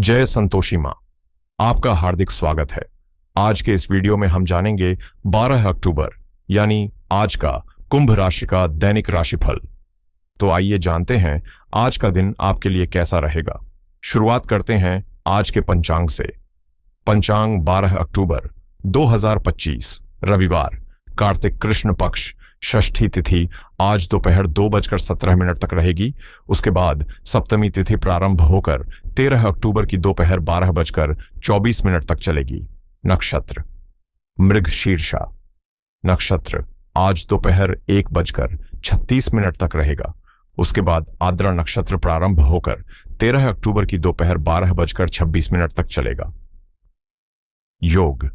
जय संतोषी माँ, आपका हार्दिक स्वागत है। आज के इस वीडियो में हम जानेंगे 12 अक्टूबर यानी आज का कुंभ राशि का दैनिक राशिफल। तो आइए जानते हैं आज का दिन आपके लिए कैसा रहेगा। शुरुआत करते हैं आज के पंचांग से। पंचांग 12 अक्टूबर 2025 रविवार, कार्तिक कृष्ण पक्ष, षष्ठी तिथि आज दोपहर 2:17 तक रहेगी। उसके बाद सप्तमी तिथि प्रारंभ होकर 13 अक्टूबर की दोपहर 12:24 तक चलेगी। नक्षत्र मृगशीर्षा नक्षत्र आज दोपहर 1:36 तक रहेगा। उसके बाद आद्रा नक्षत्र प्रारंभ होकर 13 अक्टूबर की दोपहर 12:26 तक चलेगा। योग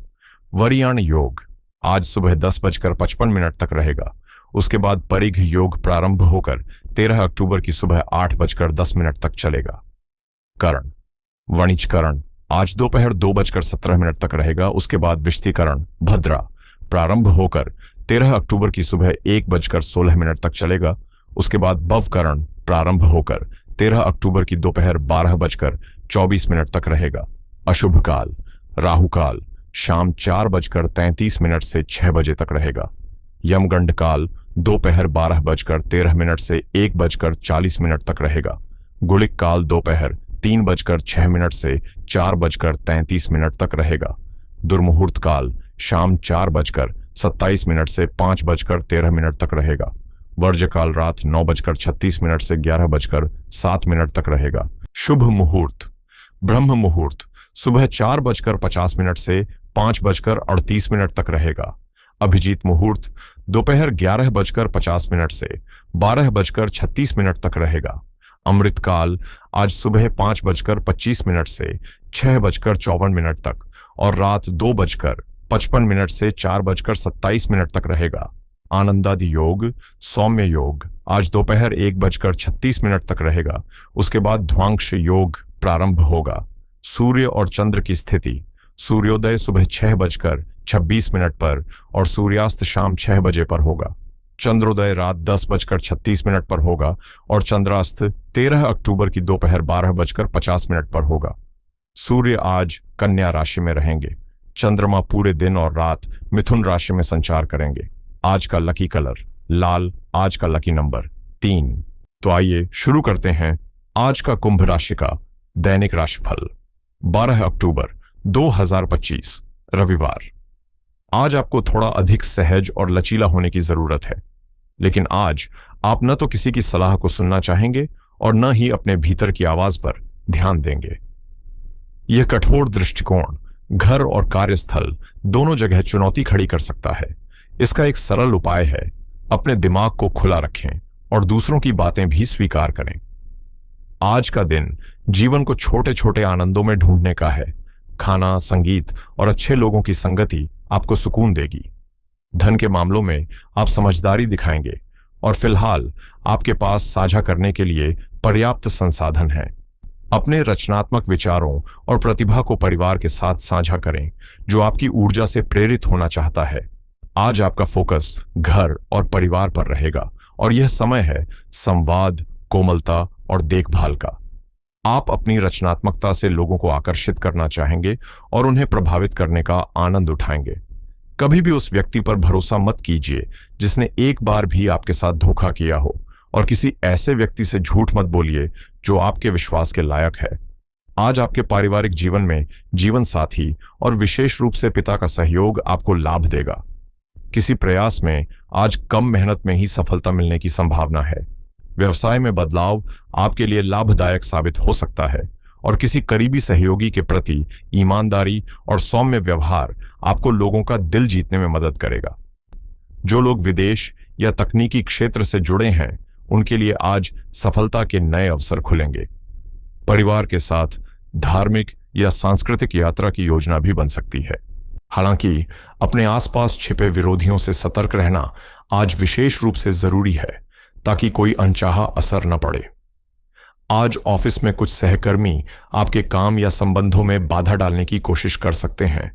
वरियाण योग आज सुबह 10:55 तक रहेगा। उसके बाद परिघ योग प्रारंभ होकर 13 अक्टूबर की सुबह 8:10 तक चलेगा। करण वणिजकरण आज दोपहर 2:17 तक रहेगा। उसके बाद विष्टिकरण भद्रा प्रारंभ होकर 13 अक्टूबर की सुबह 1:16 तक चलेगा। उसके बाद भवकरण प्रारंभ होकर 13 अक्टूबर की दोपहर 12:24 तक रहेगा। अशुभ काल राहुकाल शाम 4:33 से 6 बजे तक रहेगा। यमगंड काल दोपहर 12:13 से 1:40 तक रहेगा। गुलिक काल दोपहर 3:06 से 4:33 तक रहेगा। दुर्मुहूर्त काल शाम 4:27 से 5:13 तक रहेगा। वर्ज्य काल रात 9:36 से 11:07 तक रहेगा। शुभ मुहूर्त ब्रह्म मुहूर्त सुबह 4:50 से 5:38 तक रहेगा। अभिजीत मुहूर्त दोपहर 11:50 से 12:36 तक रहेगा। अमृत काल आज सुबह 5:25 से 6:54 तक और रात 2:55 से 4:27 तक रहेगा। आनंदादि योग सौम्य योग आज दोपहर 1:36 तक रहेगा। उसके बाद ध्वांश योग प्रारंभ होगा। सूर्य और चंद्र की स्थिति सूर्योदय सुबह 6:26 पर और सूर्यास्त शाम 6 बजे पर होगा। चंद्रोदय रात 10:36 पर होगा और चंद्रास्त 13 अक्टूबर की दोपहर 12:50 पर होगा। सूर्य आज कन्या राशि में रहेंगे। चंद्रमा पूरे दिन और रात मिथुन राशि में संचार करेंगे। आज का लकी कलर लाल, आज का लकी नंबर 3। तो आइए शुरू करते हैं आज का कुंभ राशि का दैनिक राशिफल। 12 अक्टूबर 2025 रविवार। आज आपको थोड़ा अधिक सहज और लचीला होने की जरूरत है, लेकिन आज आप न तो किसी की सलाह को सुनना चाहेंगे और न ही अपने भीतर की आवाज पर ध्यान देंगे। यह कठोर दृष्टिकोण घर और कार्यस्थल दोनों जगह चुनौती खड़ी कर सकता है। इसका एक सरल उपाय है, अपने दिमाग को खुला रखें और दूसरों की बातें भी स्वीकार करें। आज का दिन जीवन को छोटे छोटे आनंदों में ढूंढने का है। खाना, संगीत और अच्छे लोगों की संगति आपको सुकून देगी। धन के मामलों में आप समझदारी दिखाएंगे और फिलहाल आपके पास साझा करने के लिए पर्याप्त संसाधन हैं। अपने रचनात्मक विचारों और प्रतिभा को परिवार के साथ साझा करें जो आपकी ऊर्जा से प्रेरित होना चाहता है। आज आपका फोकस घर और परिवार पर रहेगा और यह समय है संवाद, कोमलता और देखभाल का। आप अपनी रचनात्मकता से लोगों को आकर्षित करना चाहेंगे और उन्हें प्रभावित करने का आनंद उठाएंगे। कभी भी उस व्यक्ति पर भरोसा मत कीजिए जिसने एक बार भी आपके साथ धोखा किया हो, और किसी ऐसे व्यक्ति से झूठ मत बोलिए जो आपके विश्वास के लायक है। आज आपके पारिवारिक जीवन में जीवन साथी और विशेष रूप से पिता का सहयोग आपको लाभ देगा। किसी प्रयास में आज कम मेहनत में ही सफलता मिलने की संभावना है। व्यवसाय में बदलाव आपके लिए लाभदायक साबित हो सकता है और किसी करीबी सहयोगी के प्रति ईमानदारी और सौम्य व्यवहार आपको लोगों का दिल जीतने में मदद करेगा। जो लोग विदेश या तकनीकी क्षेत्र से जुड़े हैं उनके लिए आज सफलता के नए अवसर खुलेंगे। परिवार के साथ धार्मिक या सांस्कृतिक यात्रा की योजना भी बन सकती है। हालांकि अपने आसपास छिपे विरोधियों से सतर्क रहना आज विशेष रूप से जरूरी है ताकि कोई अनचाहा असर न पड़े। आज ऑफिस में कुछ सहकर्मी आपके काम या संबंधों में बाधा डालने की कोशिश कर सकते हैं,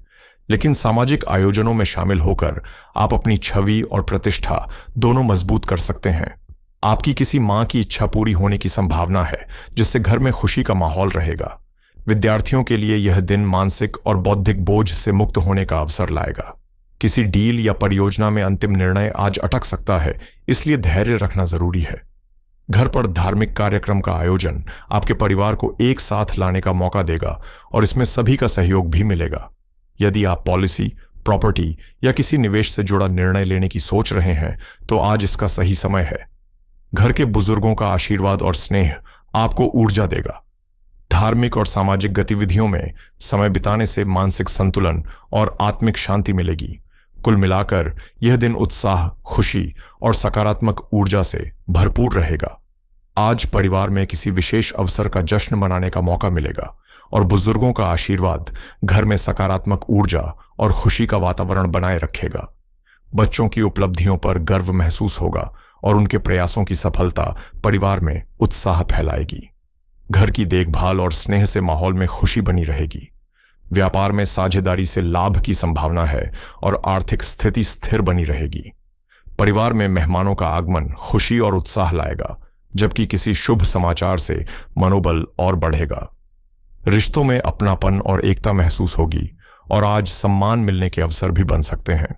लेकिन सामाजिक आयोजनों में शामिल होकर आप अपनी छवि और प्रतिष्ठा दोनों मजबूत कर सकते हैं। आपकी किसी मां की इच्छा पूरी होने की संभावना है जिससे घर में खुशी का माहौल रहेगा। विद्यार्थियों के लिए यह दिन मानसिक और बौद्धिक बोझ से मुक्त होने का अवसर लाएगा। किसी डील या परियोजना में अंतिम निर्णय आज अटक सकता है, इसलिए धैर्य रखना जरूरी है। घर पर धार्मिक कार्यक्रम का आयोजन आपके परिवार को एक साथ लाने का मौका देगा और इसमें सभी का सहयोग भी मिलेगा। यदि आप पॉलिसी, प्रॉपर्टी या किसी निवेश से जुड़ा निर्णय लेने की सोच रहे हैं तो आज इसका सही समय है। घर के बुजुर्गों का आशीर्वाद और स्नेह आपको ऊर्जा देगा। धार्मिक और सामाजिक गतिविधियों में समय बिताने से मानसिक संतुलन और आत्मिक शांति मिलेगी। कुल मिलाकर यह दिन उत्साह, खुशी और सकारात्मक ऊर्जा से भरपूर रहेगा। आज परिवार में किसी विशेष अवसर का जश्न मनाने का मौका मिलेगा और बुजुर्गों का आशीर्वाद घर में सकारात्मक ऊर्जा और खुशी का वातावरण बनाए रखेगा। बच्चों की उपलब्धियों पर गर्व महसूस होगा और उनके प्रयासों की सफलता परिवार में उत्साह फैलाएगी। घर की देखभाल और स्नेह से माहौल में खुशी बनी रहेगी। व्यापार में साझेदारी से लाभ की संभावना है और आर्थिक स्थिति स्थिर बनी रहेगी। परिवार में मेहमानों का आगमन खुशी और उत्साह लाएगा, जबकि किसी शुभ समाचार से मनोबल और बढ़ेगा। रिश्तों में अपनापन और एकता महसूस होगी और आज सम्मान मिलने के अवसर भी बन सकते हैं।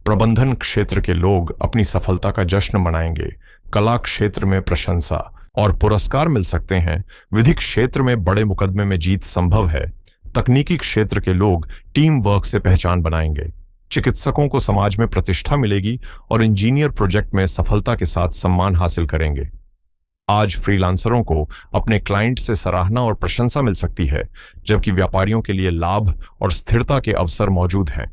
प्रबंधन क्षेत्र के लोग अपनी सफलता का जश्न मनाएंगे। कला क्षेत्र में प्रशंसा और पुरस्कार मिल सकते हैं। विधिक क्षेत्र में बड़े मुकदमे में जीत संभव है। तकनीकी क्षेत्र के लोग टीम वर्क से पहचान बनाएंगे। चिकित्सकों को समाज में प्रतिष्ठा मिलेगी और इंजीनियर प्रोजेक्ट में सफलता के साथ सम्मान हासिल करेंगे। आज फ्रीलांसरों को अपने क्लाइंट से सराहना और प्रशंसा मिल सकती है, जबकि व्यापारियों के लिए लाभ और स्थिरता के अवसर मौजूद हैं।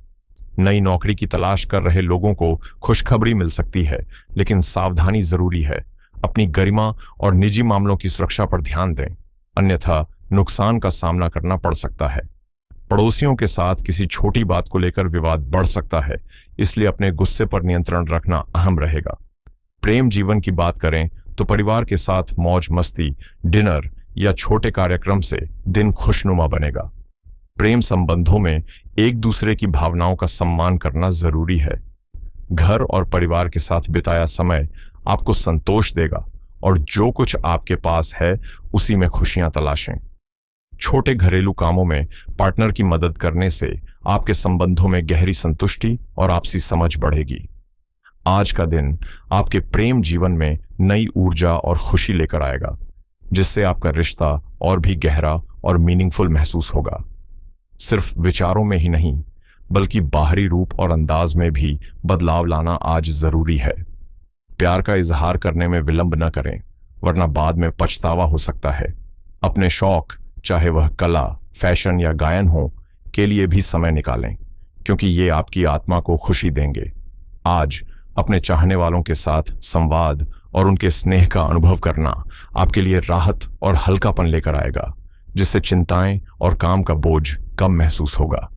नई नौकरी की तलाश कर रहे लोगों को खुशखबरी मिल सकती है, लेकिन सावधानी जरूरी है। अपनी गरिमा और निजी मामलों की सुरक्षा पर ध्यान दें, अन्यथा नुकसान का सामना करना पड़ सकता है। पड़ोसियों के साथ किसी छोटी बात को लेकर विवाद बढ़ सकता है, इसलिए अपने गुस्से पर नियंत्रण रखना अहम रहेगा। प्रेम जीवन की बात करें तो परिवार के साथ मौज मस्ती, डिनर या छोटे कार्यक्रम से दिन खुशनुमा बनेगा। प्रेम संबंधों में एक दूसरे की भावनाओं का सम्मान करना जरूरी है। घर और परिवार के साथ बिताया समय आपको संतोष देगा और जो कुछ आपके पास है उसी में खुशियां तलाशें। छोटे घरेलू कामों में पार्टनर की मदद करने से आपके संबंधों में गहरी संतुष्टि और आपसी समझ बढ़ेगी। आज का दिन आपके प्रेम जीवन में नई ऊर्जा और खुशी लेकर आएगा, जिससे आपका रिश्ता और भी गहरा और मीनिंगफुल महसूस होगा। सिर्फ विचारों में ही नहीं, बल्कि बाहरी रूप और अंदाज में भी बदलाव लाना आज जरूरी है। प्यार का इजहार करने में विलंब न करें, वरना बाद में पछतावा हो सकता है। अपने शौक, चाहे वह कला, फैशन या गायन हो, के लिए भी समय निकालें, क्योंकि ये आपकी आत्मा को खुशी देंगे। आज अपने चाहने वालों के साथ संवाद और उनके स्नेह का अनुभव करना आपके लिए राहत और हल्कापन लेकर आएगा, जिससे चिंताएं और काम का बोझ कम महसूस होगा।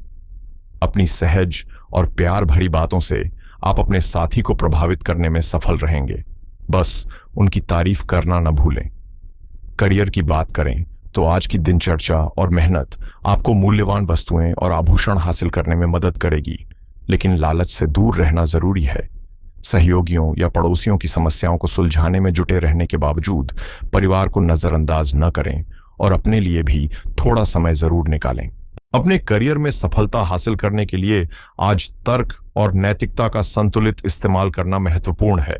अपनी सहज और प्यार भरी बातों से आप अपने साथी को प्रभावित करने में सफल रहेंगे। बस उनकी तारीफ करना न भूलें। करियर की बात करें तो आज की दिनचर्या और मेहनत आपको मूल्यवान वस्तुएं और आभूषण हासिल करने में मदद करेगी, लेकिन लालच से दूर रहना जरूरी है। सहयोगियों या पड़ोसियों की समस्याओं को सुलझाने में जुटे रहने के बावजूद परिवार को नजरअंदाज न करें और अपने लिए भी थोड़ा समय जरूर निकालें। अपने करियर में सफलता हासिल करने के लिए आज तर्क और नैतिकता का संतुलित इस्तेमाल करना महत्वपूर्ण है।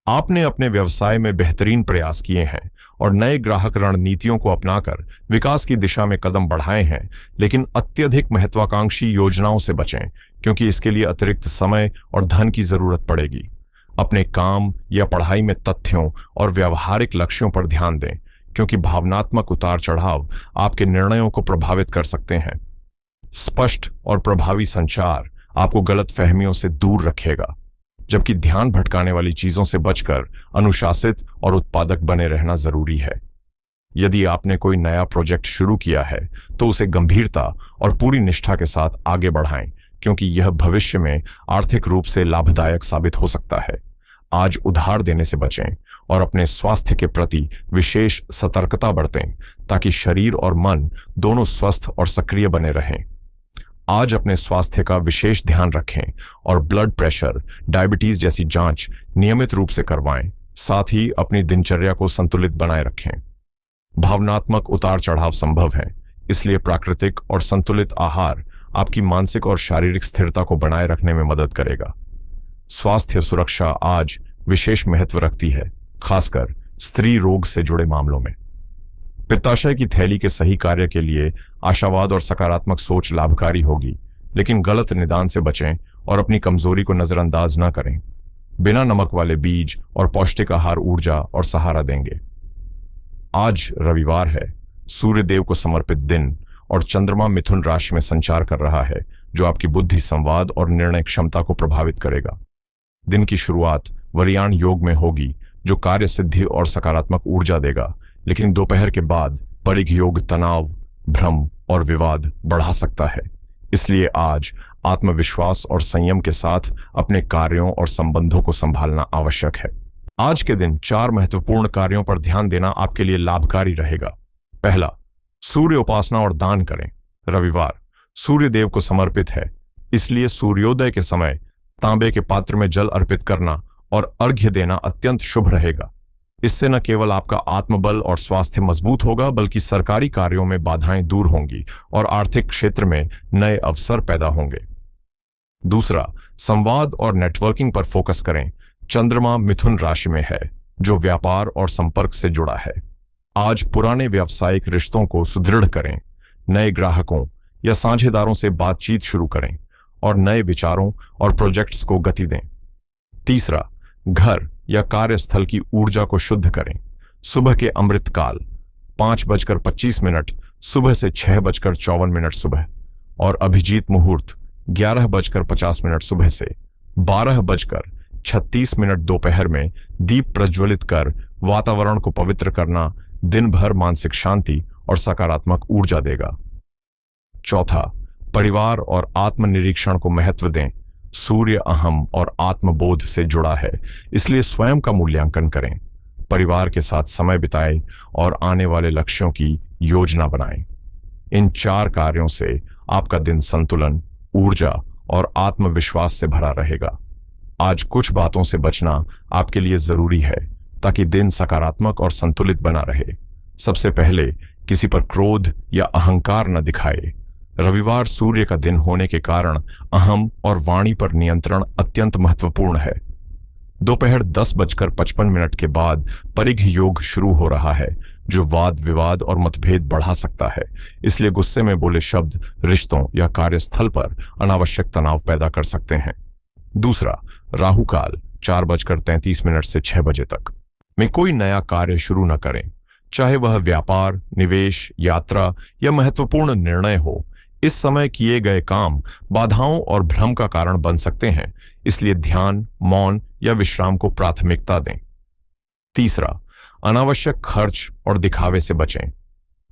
आपने अपने व्यवसाय में बेहतरीन प्रयास किए हैं और नए ग्राहक रणनीतियों को अपनाकर विकास की दिशा में कदम बढ़ाए हैं, लेकिन अत्यधिक महत्वाकांक्षी योजनाओं से बचें, क्योंकि इसके लिए अतिरिक्त समय और धन की जरूरत पड़ेगी। अपने काम या पढ़ाई में तथ्यों और व्यावहारिक लक्ष्यों पर ध्यान दें, क्योंकि भावनात्मक उतार चढ़ाव आपके निर्णयों को प्रभावित कर सकते हैं। स्पष्ट और प्रभावी संचार आपको गलतफहमियों से दूर रखेगा, जबकि ध्यान भटकाने वाली चीजों से बचकर अनुशासित और उत्पादक बने रहना जरूरी है। यदि आपने कोई नया प्रोजेक्ट शुरू किया है तो उसे गंभीरता और पूरी निष्ठा के साथ आगे बढ़ाएं, क्योंकि यह भविष्य में आर्थिक रूप से लाभदायक साबित हो सकता है। आज उधार देने से बचें और अपने स्वास्थ्य के प्रति विशेष सतर्कता बरतें, ताकि शरीर और मन दोनों स्वस्थ और सक्रिय बने रहें। आज अपने स्वास्थ्य का विशेष ध्यान रखें और ब्लड प्रेशर, डायबिटीज जैसी जांच नियमित रूप से करवाएं। साथ ही अपनी दिनचर्या को संतुलित बनाए रखें। भावनात्मक उतार चढ़ाव संभव है, इसलिए प्राकृतिक और संतुलित आहार आपकी मानसिक और शारीरिक स्थिरता को बनाए रखने में मदद करेगा। स्वास्थ्य सुरक्षा आज विशेष महत्व रखती है, खासकर स्त्री रोग से जुड़े मामलों में। पित्ताशय की थैली के सही कार्य के लिए आशावाद और सकारात्मक सोच लाभकारी होगी, लेकिन गलत निदान से बचें और अपनी कमजोरी को नजरअंदाज न करें। बिना नमक वाले बीज और पौष्टिक आहार ऊर्जा और सहारा देंगे। आज रविवार है, सूर्य देव को समर्पित दिन, और चंद्रमा मिथुन राशि में संचार कर रहा है, जो आपकी बुद्धि, संवाद और निर्णय क्षमता को प्रभावित करेगा। दिन की शुरुआत वरियाण योग में होगी, जो कार्य सिद्धि और सकारात्मक ऊर्जा देगा, लेकिन दोपहर के बाद परिघ योग तनाव, भ्रम और विवाद बढ़ा सकता है। इसलिए आज आत्मविश्वास और संयम के साथ अपने कार्यों और संबंधों को संभालना आवश्यक है। आज के दिन 4 महत्वपूर्ण कार्यों पर ध्यान देना आपके लिए लाभकारी रहेगा। पहला, सूर्य उपासना और दान करें। रविवार सूर्य देव को समर्पित है, इसलिए सूर्योदय के समय तांबे के पात्र में जल अर्पित करना और अर्घ्य देना अत्यंत शुभ रहेगा। इससे न केवल आपका आत्मबल और स्वास्थ्य मजबूत होगा, बल्कि सरकारी कार्यों में बाधाएं दूर होंगी और आर्थिक क्षेत्र में नए अवसर पैदा होंगे। दूसरा, संवाद और नेटवर्किंग पर फोकस करें। चंद्रमा मिथुन राशि में है, जो व्यापार और संपर्क से जुड़ा है। आज पुराने व्यावसायिक रिश्तों को सुदृढ़ करें, नए ग्राहकों या साझेदारों से बातचीत शुरू करें और नए विचारों और प्रोजेक्ट्स को गति दें। तीसरा, घर या कार्यस्थल की ऊर्जा को शुद्ध करें। सुबह के अमृतकाल 5:25 सुबह से 6:54 सुबह और अभिजीत मुहूर्त 11:50 सुबह से 12:36 दोपहर में दीप प्रज्वलित कर वातावरण को पवित्र करना दिन भर मानसिक शांति और सकारात्मक ऊर्जा देगा। चौथा, परिवार और आत्मनिरीक्षण को महत्व दें। सूर्य अहम और आत्मबोध से जुड़ा है, इसलिए स्वयं का मूल्यांकन करें, परिवार के साथ समय बिताएं और आने वाले लक्ष्यों की योजना बनाएं। इन 4 कार्यों से आपका दिन संतुलन, ऊर्जा और आत्मविश्वास से भरा रहेगा। आज कुछ बातों से बचना आपके लिए जरूरी है, ताकि दिन सकारात्मक और संतुलित बना रहे। सबसे पहले, किसी पर क्रोध या अहंकार न दिखाए। रविवार सूर्य का दिन होने के कारण अहम और वाणी पर नियंत्रण अत्यंत महत्वपूर्ण है। दोपहर 10:55 के बाद परिघ योग शुरू हो रहा है, जो वाद विवाद और मतभेद बढ़ा सकता है। इसलिए गुस्से में बोले शब्द रिश्तों या कार्यस्थल पर अनावश्यक तनाव पैदा कर सकते हैं। दूसरा, राहु काल 4:33 से 6 बजे तक में कोई नया कार्य शुरू न करें, चाहे वह व्यापार, निवेश, यात्रा या महत्वपूर्ण निर्णय हो। इस समय किए गए काम बाधाओं और भ्रम का कारण बन सकते हैं, इसलिए ध्यान, मौन या विश्राम को प्राथमिकता दें। तीसरा, अनावश्यक खर्च और दिखावे से बचें।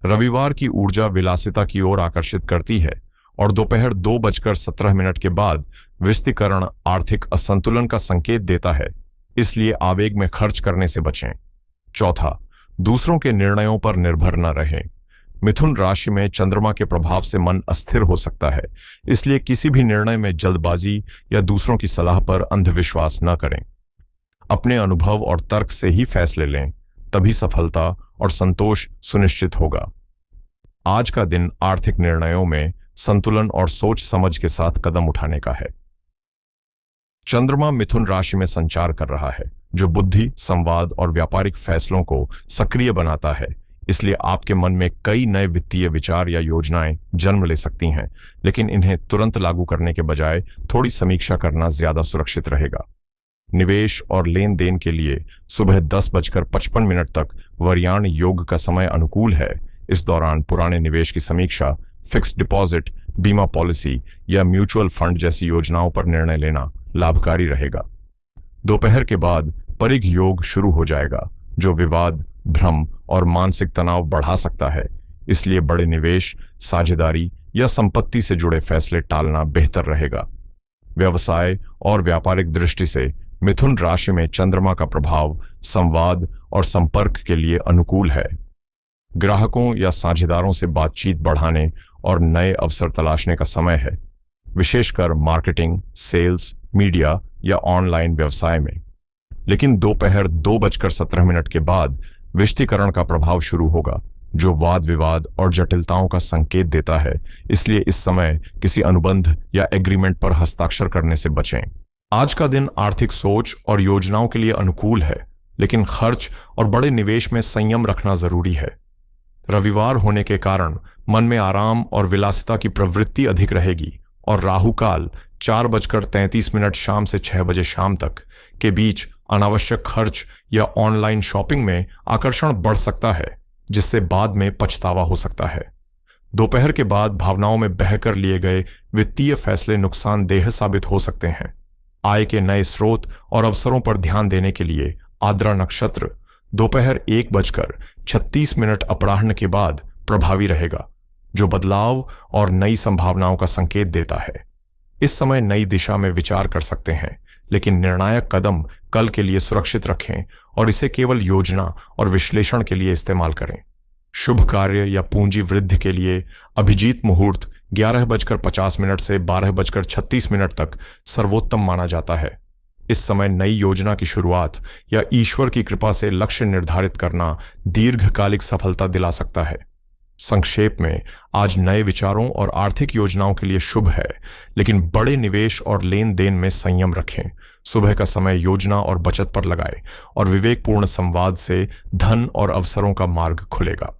रविवार की ऊर्जा विलासिता की ओर आकर्षित करती है और दोपहर 2:17 के बाद विस्तीकरण आर्थिक असंतुलन का संकेत देता है, इसलिए आवेग में खर्च करने से बचें। चौथा, दूसरों के निर्णयों पर निर्भर न रहें। मिथुन राशि में चंद्रमा के प्रभाव से मन अस्थिर हो सकता है, इसलिए किसी भी निर्णय में जल्दबाजी या दूसरों की सलाह पर अंधविश्वास न करें। अपने अनुभव और तर्क से ही फैसले लें, तभी सफलता और संतोष सुनिश्चित होगा। आज का दिन आर्थिक निर्णयों में संतुलन और सोच समझ के साथ कदम उठाने का है। चंद्रमा मिथुन राशि में संचार कर रहा है, जो बुद्धि, संवाद और व्यापारिक फैसलों को सक्रिय बनाता है। इसलिए आपके मन में कई नए वित्तीय विचार या योजनाएं जन्म ले सकती हैं, लेकिन इन्हें तुरंत लागू करने के बजाय थोड़ी समीक्षा करना ज्यादा सुरक्षित रहेगा। निवेश और लेन देन के लिए सुबह 10:55 तक वरियाण योग का समय अनुकूल है। इस दौरान पुराने निवेश की समीक्षा, फिक्स्ड डिपॉजिट, बीमा पॉलिसी या म्यूचुअल फंड जैसी योजनाओं पर निर्णय लेना लाभकारी रहेगा। दोपहर के बाद परिघ योग शुरू हो जाएगा, जो विवाद, भ्रम और मानसिक तनाव बढ़ा सकता है। इसलिए बड़े निवेश, साझेदारी या संपत्ति से जुड़े फैसले टालना बेहतर रहेगा। व्यवसाय और व्यापारिक दृष्टि से मिथुन राशि में चंद्रमा का प्रभाव संवाद और संपर्क के लिए अनुकूल है। ग्राहकों या साझेदारों से बातचीत बढ़ाने और नए अवसर तलाशने का समय है, विशेषकर मार्केटिंग, सेल्स, मीडिया या ऑनलाइन व्यवसाय में। लेकिन दोपहर 2:17 के बाद विष्टीकरण का प्रभाव शुरू होगा, जो वाद विवाद और जटिलताओं का संकेत देता है, इसलिए इस समय किसी अनुबंध या एग्रीमेंट पर हस्ताक्षर करने से बचें। आज का दिन आर्थिक सोच और योजनाओं के लिए अनुकूल है, लेकिन खर्च और बड़े निवेश में संयम रखना जरूरी है। रविवार होने के कारण मन में आराम और विलासिता की प्रवृत्ति अधिक रहेगी और राहु काल 4:33 शाम से 6 बजे शाम तक के बीच अनावश्यक खर्च या ऑनलाइन शॉपिंग में आकर्षण बढ़ सकता है, जिससे बाद में पछतावा हो सकता है। दोपहर के बाद भावनाओं में बहकर लिए गए वित्तीय फैसले नुकसानदेह साबित हो सकते हैं। आय के नए स्रोत और अवसरों पर ध्यान देने के लिए आद्रा नक्षत्र दोपहर 1:36 अपराह्न के बाद प्रभावी रहेगा, जो बदलाव और नई संभावनाओं का संकेत देता है। इस समय नई दिशा में विचार कर सकते हैं, लेकिन निर्णायक कदम कल के लिए सुरक्षित रखें और इसे केवल योजना और विश्लेषण के लिए इस्तेमाल करें। शुभ कार्य या पूंजी वृद्धि के लिए अभिजीत मुहूर्त 11:50 से 12:36 तक सर्वोत्तम माना जाता है। इस समय नई योजना की शुरुआत या ईश्वर की कृपा से लक्ष्य निर्धारित करना दीर्घकालिक सफलता दिला सकता है। संक्षेप में, आज नए विचारों और आर्थिक योजनाओं के लिए शुभ है, लेकिन बड़े निवेश और लेन देन में संयम रखें। सुबह का समय योजना और बचत पर लगाएं और विवेकपूर्ण संवाद से धन और अवसरों का मार्ग खुलेगा।